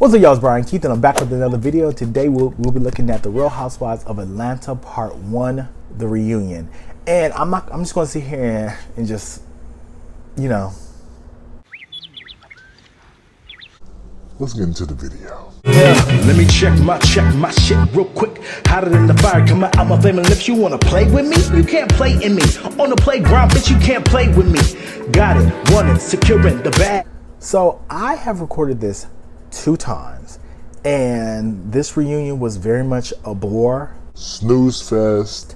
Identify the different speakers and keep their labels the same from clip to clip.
Speaker 1: What's up, y'all? It's Brian Keith, and I'm back with another video. Today we'll be looking at the Real Housewives of Atlanta Part 1, the reunion. And I'm just going to sit here and just, you know.
Speaker 2: Let's get into the video.
Speaker 3: Let me check my shit real quick. Hotter than the fire coming out my flaming lips. You wanna play with me? You can't play in me. On the playground, bitch, you can't play with me. Got it, want it, securing the bag.
Speaker 1: So I have recorded this 2 times, and this reunion was very much a bore.
Speaker 2: Snooze fest.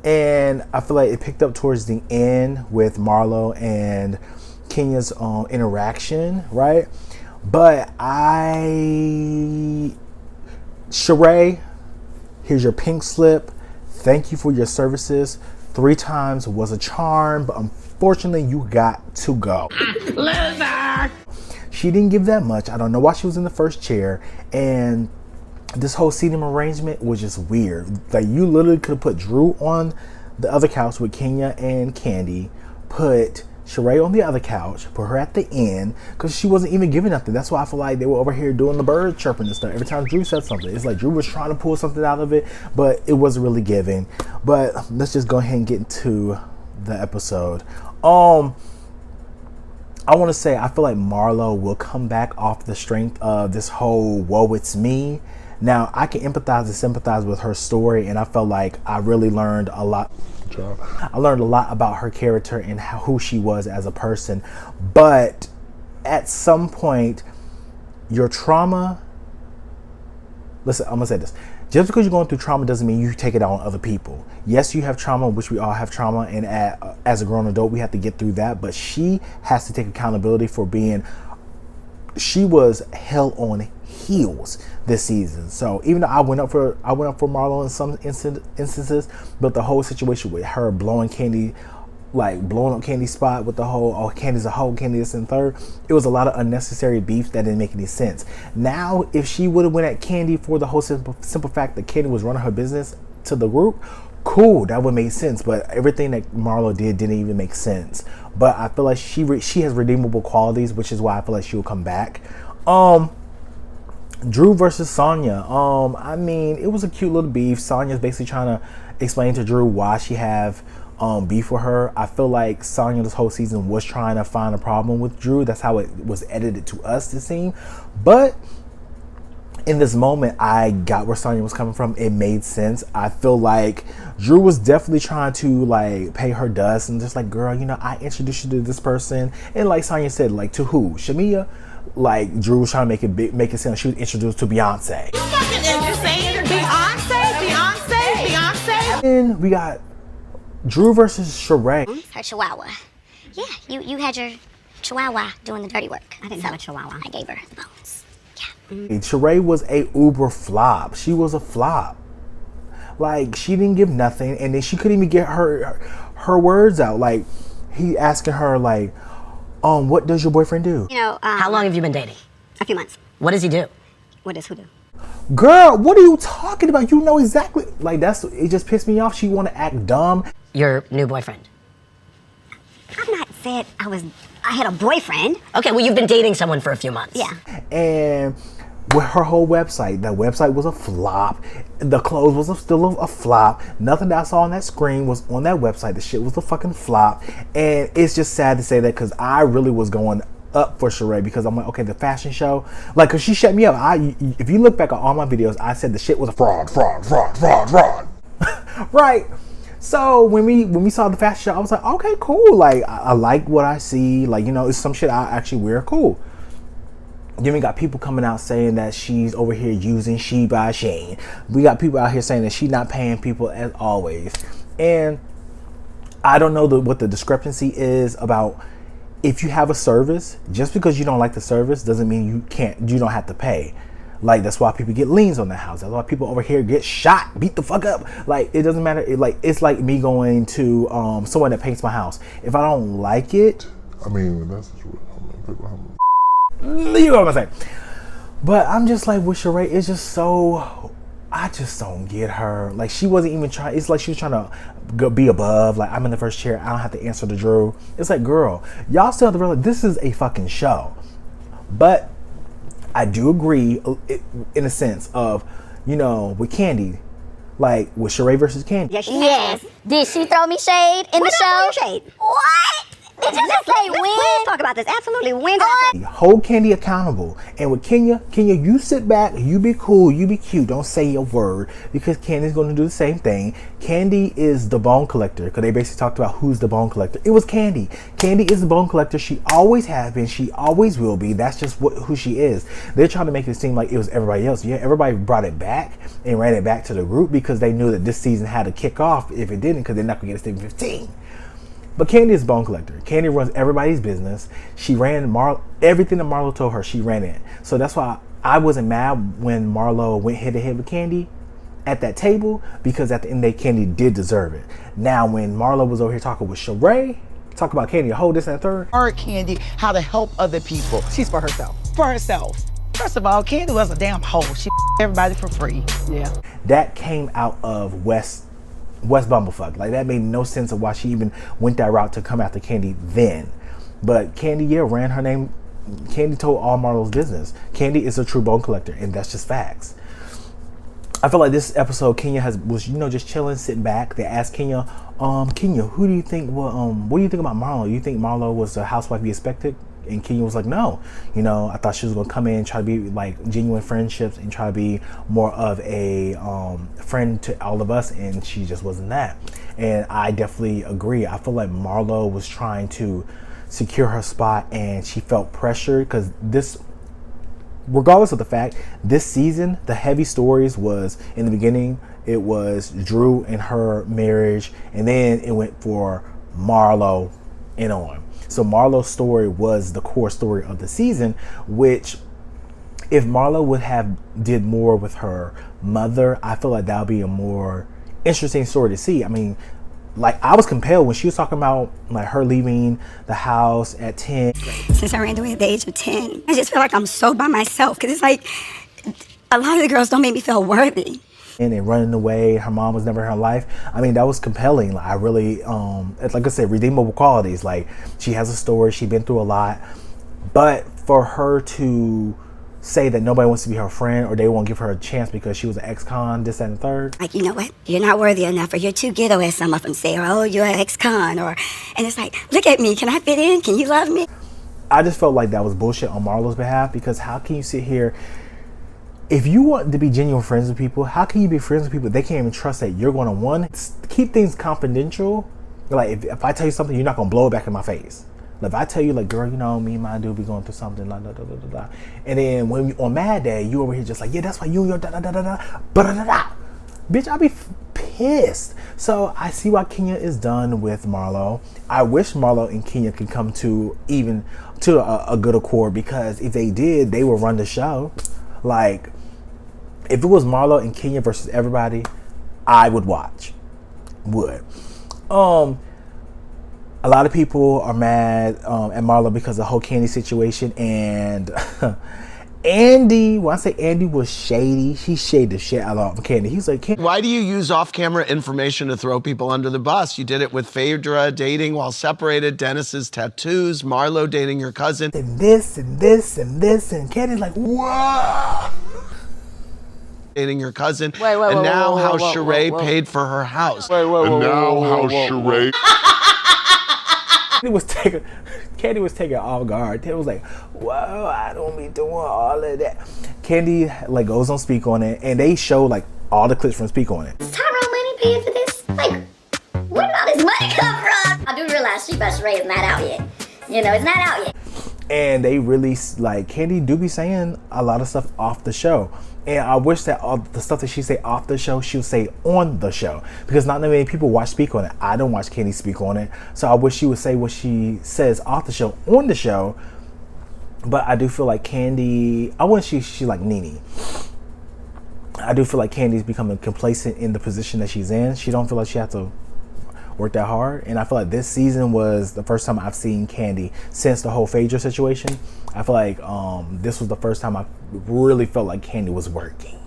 Speaker 1: And I feel like it picked up towards the end with Marlo and Kenya's interaction, right? But Sheree, here's your pink slip. Thank you for your services. 3 times was a charm, but unfortunately you got to go. Loser! She didn't give that much. I don't know why she was in the first chair. And this whole seating arrangement was just weird. Like, you literally could have put Drew on the other couch with Kenya and Candy, put Sheree on the other couch, put her at the end, because she wasn't even giving nothing. That's why I feel like they were over here doing the bird chirping and stuff. Every time Drew said something, it's like Drew was trying to pull something out of it, but it wasn't really giving. But let's just go ahead and get into the episode. I want to say I feel like Marlo will come back off the strength of this whole "woe it's me." Now, I can empathize and sympathize with her story, and I felt like I really learned a lot. I learned a lot about her character and who she was as a person. But at some point, your trauma... Listen, I'm going to say this. Just because you're going through trauma doesn't mean you take it out on other people. Yes, you have trauma, which we all have trauma, and as a grown adult, we have to get through that. But she has to take accountability for being... She was hell on heels this season. So even though I went up for Marlo in some instances, but the whole situation with her blowing Candy, like blowing up Candy's spot with the whole, oh, Candy's a hoe, Candy is in third, it was a lot of unnecessary beef that didn't make any sense. Now, if she would have went at Candy for the whole simple fact that Candy was running her business to the group, cool, that would make sense. But everything that Marlo did didn't even make sense. But I feel like she has redeemable qualities, which is why I feel like she will come back. Drew versus Sonya. I mean, it was a cute little beef. Sonya's basically trying to explain to Drew why she have beef with her. I feel like Sonya this whole season was trying to find a problem with Drew. That's how it was edited to us to seem. But in this moment, I got where Sonya was coming from. It made sense. I feel like Drew was definitely trying to like pay her dust and just like, girl, you know, I introduced you to this person, and like Sonya said, like, to who? Shamia? Like, Drew was trying to make it sound like she was introduced to Beyonce.
Speaker 4: You fucking insane. Beyonce.
Speaker 1: And we got Drew versus Sheree.
Speaker 5: Her chihuahua. Yeah, you had your chihuahua doing the dirty work.
Speaker 4: I didn't have a chihuahua.
Speaker 5: I gave her the bones. Yeah.
Speaker 1: Sheree was a uber flop. She was a flop. Like, she didn't give nothing, and then she couldn't even get her words out. Like, he asking her like, what does your boyfriend do?
Speaker 5: You know,
Speaker 4: How long have you been dating?
Speaker 5: a few months.
Speaker 4: What does he do?
Speaker 5: What does who do?
Speaker 1: Girl, what are you talking about? You know exactly. Like, it just pissed me off. She want to act dumb.
Speaker 4: Your new boyfriend.
Speaker 5: I've not said I had a boyfriend.
Speaker 4: Okay, well, you've been dating someone for a few months.
Speaker 5: Yeah.
Speaker 1: And with her whole website, that website was a flop. The clothes was still a flop. Nothing that I saw on that screen was on that website. The shit was a fucking flop. And it's just sad to say that, because I really was going up for Sheree, because I'm like, okay, the fashion show, like, because she shut me up. If you look back at all my videos, I said the shit was a fraud. Right. So when we saw the fashion show, I was like, okay, cool. Like, I like what I see. Like, you know, it's some shit I actually wear. Cool. Then we got people coming out saying that she's over here using Shebyshebelying. We got people out here saying that she's not paying people as always. And I don't know what the discrepancy is about. If you have a service, just because you don't like the service doesn't mean you don't have to pay. Like, that's why people get liens on the house. That's why people over here get shot, beat the fuck up. Like, it doesn't matter. It's like me going to someone that paints my house. If I don't like it,
Speaker 2: I mean, that's people.
Speaker 1: You know what I'm saying. But I'm just like, with Sheree, it's just so, I just don't get her. Like, she wasn't even trying. It's like she was trying to be above. Like, I'm in the first chair, I don't have to answer to Drew. It's like, girl, y'all still have to realize this is a fucking show. But I do agree in a sense of, you know, with Candy, like with Sheree versus Candy.
Speaker 5: Yes. Did she throw me shade in the show?
Speaker 4: Shade.
Speaker 5: What? Did you just say when?
Speaker 4: Let's talk about this. Absolutely. When did I say?
Speaker 1: Hold Candy accountable. And with Kenya, you sit back, you be cool, you be cute, don't say a word, because Candy's going to do the same thing. Candy is the bone collector, because they basically talked about who's the bone collector. It was Candy. Candy is the bone collector. She always has been. She always will be. That's just who she is. They're trying to make it seem like it was everybody else. Yeah, everybody brought it back and ran it back to the group because they knew that this season had to kick off if it didn't, because they're not going to get a season 15. But Candy is a bone collector. Candy runs everybody's business. She ran everything that Marlo told her, she ran it. So that's why I wasn't mad when Marlo went head to head with Candy at that table, because at the end of the day, Candy did deserve it. Now, when Marlo was over here talking with Sheree, talk about Candy, a whole this and that third.
Speaker 6: Her Candy how to help other people.
Speaker 7: She's for herself.
Speaker 6: For herself. First of all, Candy was a damn hoe. She everybody for free.
Speaker 7: Yeah.
Speaker 1: That came out of West Bumblefuck. Like, that made no sense of why she even went that route to come after Candy then. But Candy, yeah, ran her name. Candy told all Marlo's business. Candy is a true bone collector, and that's just facts. I feel like this episode, Kenya was just chilling, sitting back. They asked Kenya, Kenya, who do you think? What do you think about Marlo? You think Marlo was the housewife you expected? And Kenya was like, no. You know, I thought she was gonna come in and try to be like genuine friendships and try to be more of a friend to all of us, and she just wasn't that. And I definitely agree. I feel like Marlo was trying to secure her spot, and she felt pressured because regardless of the fact, this season, the heavy stories was in the beginning, it was Drew and her marriage, and then it went for Marlo and on. So Marlo's story was the core story of the season, which if Marlo would have did more with her mother, I feel like that would be a more interesting story to see. I mean, like, I was compelled when she was talking about like her leaving the house at 10.
Speaker 8: Since I ran away at the age of 10, I just feel like I'm so by myself, because it's like a lot of the girls don't make me feel worthy.
Speaker 1: And running away, her mom was never in her life. I mean, that was compelling. Like, I really, it's like I said, redeemable qualities. Like, she has a story, she's been through a lot. But for her to say that nobody wants to be her friend, or they won't give her a chance because she was an ex-con, this, that, and the third.
Speaker 8: Like, you know what? You're not worthy enough, or you're too ghetto, as some of them say, or oh, you're an ex-con, and it's like, look at me, can I fit in? Can you love me?
Speaker 1: I just felt like that was bullshit on Marlo's behalf, because how can you sit here, if you want to be genuine friends with people, how can you be friends with people they can't even trust that you're going to keep things confidential? Like, if I tell you something, you're not going to blow it back in my face. Like, if I tell you, like, girl, you know, me and my dude be going through something, like, da, da, da, da, da. And then when we, on Mad Day, you over here just like, yeah, that's why you and your da, da, da, da, da, da, da, da. Bitch, I'll be pissed. So I see why Kenya is done with Marlo. I wish Marlo and Kenya could come to a good accord, because if they did, they would run the show. Like, if it was Marlo and Kenya versus everybody, I would watch. Would. A lot of people are mad at Marlo because of the whole Candy situation, and Andy, when I say Andy was shady, he shaded the shit out of Candy. He's like,
Speaker 9: why do you use off-camera information to throw people under the bus? You did it with Phaedra dating while separated, Dennis's tattoos, Marlo dating your cousin.
Speaker 1: And this, and this, and this, and Candy's like, whoa!
Speaker 9: Dating your cousin.
Speaker 7: Wait,
Speaker 9: and now how
Speaker 7: whoa,
Speaker 9: Sheree
Speaker 7: whoa.
Speaker 9: paid for her house.
Speaker 2: And now how Sheree...
Speaker 1: Candy was taken off guard. Candy was like, whoa, I don't be doing all of that. Candy like goes on Speak On It, and they show like all the clips from Speak On It.
Speaker 5: Is Tyrone money paying for this? Like, where did all this money come from? I do realize Shebyshebelying is not out yet. You know, it's not out yet.
Speaker 1: And they really, like, Candy do be saying a lot of stuff off the show. And I wish that all the stuff that she say off the show, she would say on the show. Because not that many people watch Speak On It. I don't watch Candy Speak On It. So I wish she would say what she says off the show on the show. But I do feel like Candy, I wish she like Nene. I do feel like Candy's becoming complacent in the position that she's in. She don't feel like she has to work that hard. And I feel like this season was the first time I've seen Candy since the whole Phaedra situation. I feel like this was the first time I really felt like Candy was working.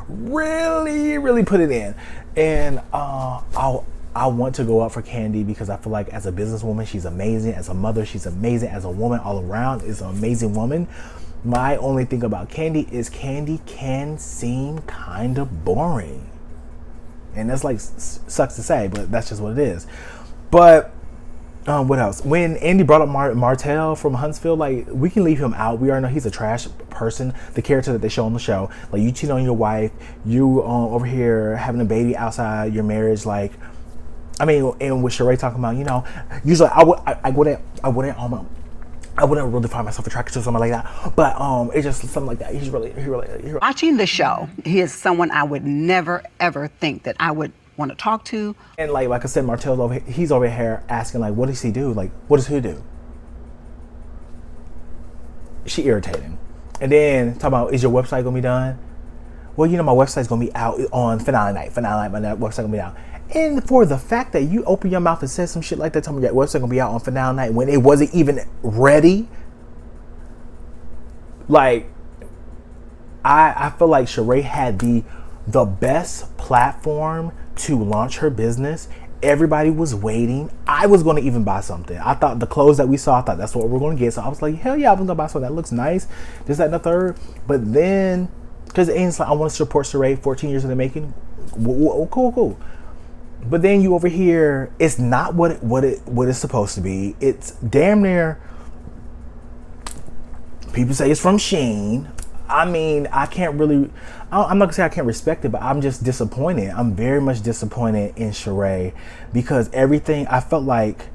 Speaker 1: Really put it in. And I want to go out for Candy because I feel like as a businesswoman, she's amazing. As a mother, she's amazing. As a woman all around, is an amazing woman. My only thing about Candy is Candy can seem kind of boring. And that's like, sucks to say, but that's just what it is. But what else? When Andy brought up Martell from Huntsville, like, we can leave him out. We already know he's a trash person, the character that they show on the show. Like, you cheat on your wife, you over here having a baby outside your marriage. Like, I mean, and with Sheree talking about, you know, usually I wouldn't really find myself attracted to somebody like that. But it's just something like that. He's really.
Speaker 6: Watching the show, he is someone I would never, ever think that I would want to talk to.
Speaker 1: And like I said, Martell's over here, he's over here asking, like, what does he do? Like, what does who do? She irritating. And then talking about, is your website gonna be done? Well, you know, my website's gonna be out on finale night. My website gonna be out. And for the fact that you open your mouth and say some shit like that, tell me your website gonna be out on finale night when it wasn't even ready. Like, I feel like Sheree had the best platform to launch her business. Everybody was waiting. I was going to even buy something. I thought the clothes that we saw, I thought that's what we're going to get. So I was like, hell yeah, I'm going to buy something that looks nice. This, that, and the third. But then, because it's like, I want to support Sheree, 14 years in the making. Cool. But then you over here, it's not what it's supposed to be. It's damn near, people say it's from Shein. I mean, I can't really, I'm not gonna say I can't respect it, but I'm just disappointed. I'm very much disappointed in Sheree because everything, I felt like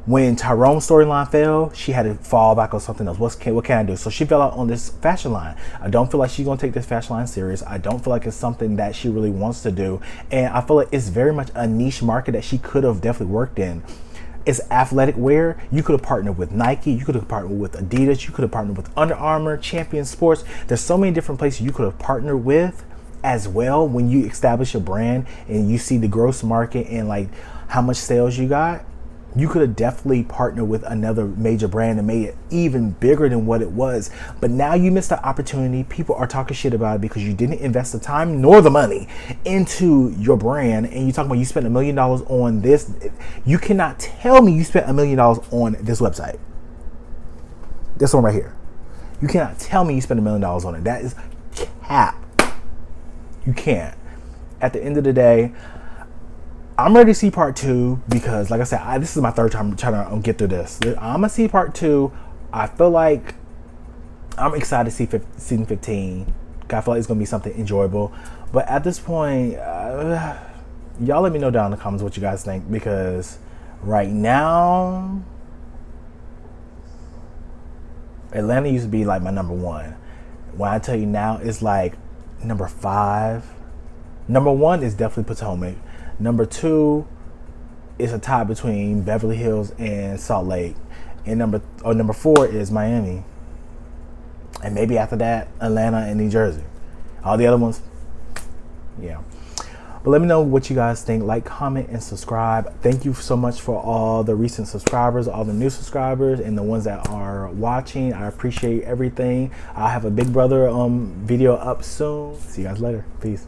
Speaker 1: when Tyrone's storyline failed, she had to fall back on something else. What can I do? So she fell out on this fashion line. I don't feel like she's gonna take this fashion line serious. I don't feel like it's something that she really wants to do. And I feel like it's very much a niche market that she could have definitely worked in. It's athletic wear. You could have partnered with Nike. You could have partnered with Adidas. You could have partnered with Under Armour, Champion Sports. There's so many different places you could have partnered with as well when you establish a brand and you see the gross market and like how much sales you got. You could have definitely partnered with another major brand and made it even bigger than what it was. But now you missed the opportunity. People are talking shit about it because you didn't invest the time nor the money into your brand. And you're talking about you spent $1 million on this. You cannot tell me you spent $1 million on this website. This one right here. You cannot tell me you spent $1 million on it. That is cap. You can't. At the end of the day, I'm ready to see part 2 because, like I said, this is my third time trying to get through this. I'm gonna see part 2. I feel like I'm excited to see season 15. I feel like it's gonna be something enjoyable. But at this point, y'all let me know down in the comments what you guys think because right now, Atlanta used to be like my number 1. When I tell you now, it's like number 5. Number 1 is definitely Potomac. Number 2 is a tie between Beverly Hills and Salt Lake. And number 4 is Miami. And maybe after that, Atlanta and New Jersey. All the other ones, yeah. But let me know what you guys think. Like, comment, and subscribe. Thank you so much for all the recent subscribers, all the new subscribers, and the ones that are watching. I appreciate everything. I'll have a Big Brother video up soon. See you guys later. Peace.